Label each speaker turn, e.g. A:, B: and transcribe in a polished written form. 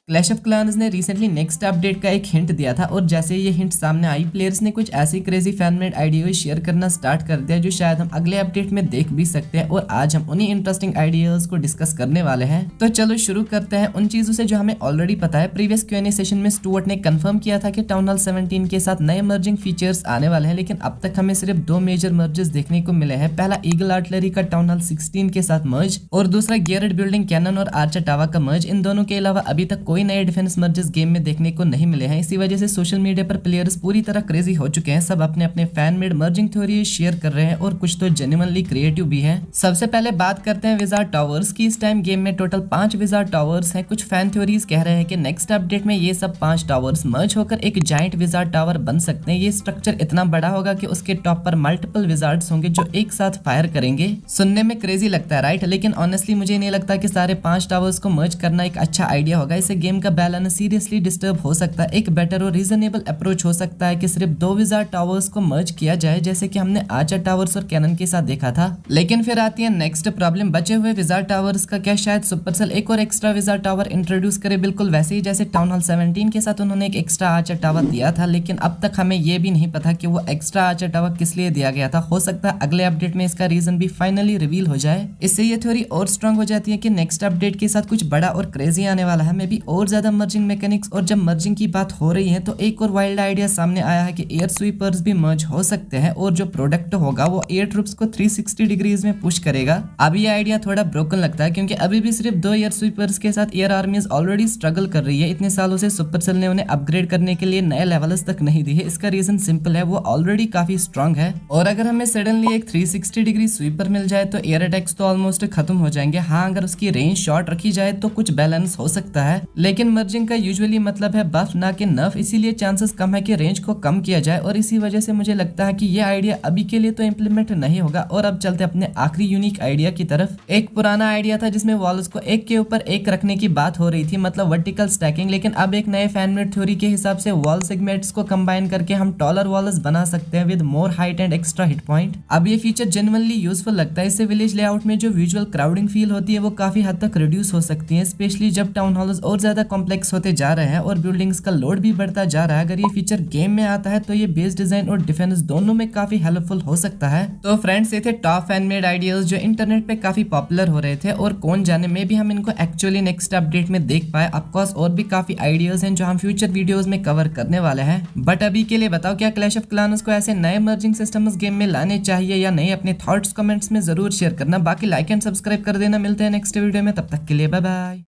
A: Clash of clans ने recently next update का एक हिंट दिया था और जैसे ये हिंट सामने आई, प्लेयर्स ने कुछ ऐसी क्रेजी फैनमेड आइडियाज शेयर करना स्टार्ट कर दिया जो शायद हम अगले अपडेट में देख भी सकते हैं। और आज हम उन्हीं इंटरेस्टिंग आइडियाज को डिस्कस करने वाले हैं। तो चलो शुरू करते हैं उन चीजों से जो हमें ऑलरेडी पता है। प्रीवियस Q&A सेशन में स्टुअर्ट ने कंफर्म किया था कि टाउन हॉल 17 के साथ नए मर्जिंग फीचर्स आने वाले हैं, लेकिन अब तक हमें सिर्फ दो मेजर मर्जेस देखने को मिले हैं। पहला ईगल आर्टिलरी का टाउन हॉल 16 के साथ मर्ज और दूसरा गियर्ड बिल्डिंग कैनन और आर्चर टावा का मर्ज। इन दोनों के अलावा अभी तक कोई नए डिफेंस मर्जेस गेम में देखने को नहीं मिले हैं। इसी वजह से सोशल मीडिया पर प्लेयर्स पूरी तरह क्रेजी हो चुके हैं। सब अपने अपने fan made merging theory share कर रहे हैं और कुछ तो जेन्युइनली क्रिएटिव भी हैं। सबसे पहले बात करते हैं विजार्ड टावर्स की। इस टाइम गेम में टोटल 5 विजार्ड टावर्स हैं। कुछ फैन थ्योरीज कह रहे हैं कि नेक्स्ट अपडेट में ये सब 5 टावर्स मर्ज होकर एक जाइंट विजार्ड टावर बन सकते हैं। ये स्ट्रक्चर इतना बड़ा होगा कि उसके टॉप पर मल्टीपल विजार्ड्स होंगे जो एक साथ फायर करेंगे। सुनने में क्रेजी लगता है, राइट? लेकिन ऑनेस्टली मुझे नहीं लगता कि सारे 5 टावर्स को मर्ज करना एक अच्छा आइडिया होगा। इससे गेम का बैलेंस सीरियसली डिस्टर्ब हो सकता है। एक बेटर और रीजनेबल अप्रोच हो सकता है कि सिर्फ 2 विजार्ड टावर्स को मर्ज किया जाए, जैसे कि हमने आर्चर टावर्स और कैनन के साथ देखा था। लेकिन फिर आती है नेक्स्ट प्रॉब्लम, बचे हुए विजार्ड टावर्स का क्या? शायद सुपरसेल एक और एक्स्ट्रा विजार्ड टावर इंट्रोड्यूस करे, बिल्कुल वैसे ही जैसे टाउन हॉल 17 के साथ उन्होंने एक एक्स्ट्रा आर्चर टावर दिया था। लेकिन अब तक हमें यह भी नहीं पता कि वो एक्स्ट्रा आर्चर टावर किस लिए दिया गया था। हो सकता है अगले अपडेट में इसका रीजन भी फाइनली रिवील हो जाए। इससे ये थ्योरी और स्ट्रांग हो जाती है कि नेक्स्ट अपडेट के साथ कुछ बड़ा और क्रेजी आने वाला है। मे बी और ज्यादा मर्जिंग मैकेनिक्स। और जब मर्जिंग की बात हो रही है तो एक और वाइल्ड आइडिया सामने आया है कि एयर स्वीपर्स भी मर्ज हो सकते हैं और जो प्रोडक्ट होगा वो एयर ट्रूप्स को 360 डिग्रीज में पुश करेगा। अब ये आइडिया थोड़ा ब्रोकन लगता है क्योंकि अभी भी सिर्फ 2 एयर स्वीपर्स के साथ एयर आर्मीज ऑलरेडी स्ट्रगल कर रही है। इतने सालों से सुपरसेल ने उन्हें अपग्रेड करने के लिए नए लेवल्स तक नहीं दिए। इसका रीजन सिंपल है, वो ऑलरेडी काफी स्ट्रांग है। और अगर हमें सडनली एक 360 डिग्री स्वीपर मिल जाए तो एयर अटैक्स तो ऑलमोस्ट खत्म हो जाएंगे। हाँ, अगर उसकी रेंज शॉर्ट रखी जाए तो कुछ बैलेंस हो सकता है। लेकिन मर्जिंग का यूजुअली मतलब है बफ ना कि नफ, इसीलिए चांसेस कम है कि रेंज को कम किया जाए। और इसी वजह से मुझे लगता है कि ये आइडिया अभी के लिए तो इम्प्लीमेंट नहीं होगा। और अब चलते अपने आखिरी यूनिक आइडिया की तरफ। एक पुराना आइडिया था जिसमें वॉल्स को एक के ऊपर एक रखने की बात हो रही थी, मतलब वर्टिकल स्टैकिंग। लेकिन अब एक नए फैनमेड थ्योरी के हिसाब से वॉल सेगमेंट्स को कंबाइन करके हम टॉलर वॉल्स बना सकते हैं with more height and extra hit point. अब ये फीचर जेन्युइनली यूजफुल लगता है। इससे विलेज लेआउट में जो विजुअल क्राउडिंग फील होती है वो काफी हद तक रिड्यूस हो सकती है, स्पेशली जब टाउन हॉल्स और ज्यादा कॉम्प्लेक्स होते जा रहे हैं और बिल्डिंग्स का लोड भी बढ़ता जा रहा है। अगर ये फीचर गेम में आता है तो ये बेस डिजाइन और डिफेंस दोनों में काफी हेल्पफुल हो सकता है। तो फ्रेंड्स, ये थे टॉप फैन मेड आइडियाज जो इंटरनेट पे काफी पॉपुलर हो रहे थे और कौन जाने में भी हम इनको एक्चुअली नेक्स्ट अपडेट में देख पाए। ऑफकोर्स और भी काफी आइडियाज हैं जो हम फ्यूचर वीडियोस में कवर करने वाले हैं। बट अभी के लिए बताओ, क्या क्लैश ऑफ क्लैंस को ऐसे नए मर्जिंग सिस्टम्स गेम में लाने चाहिए या नहीं? अपने थॉट्स कमेंट्स में जरूर शेयर करना। बाकी लाइक एंड सब्सक्राइब कर देना। मिलते हैं नेक्स्ट वीडियो में, तब तक के लिए बाय बाय।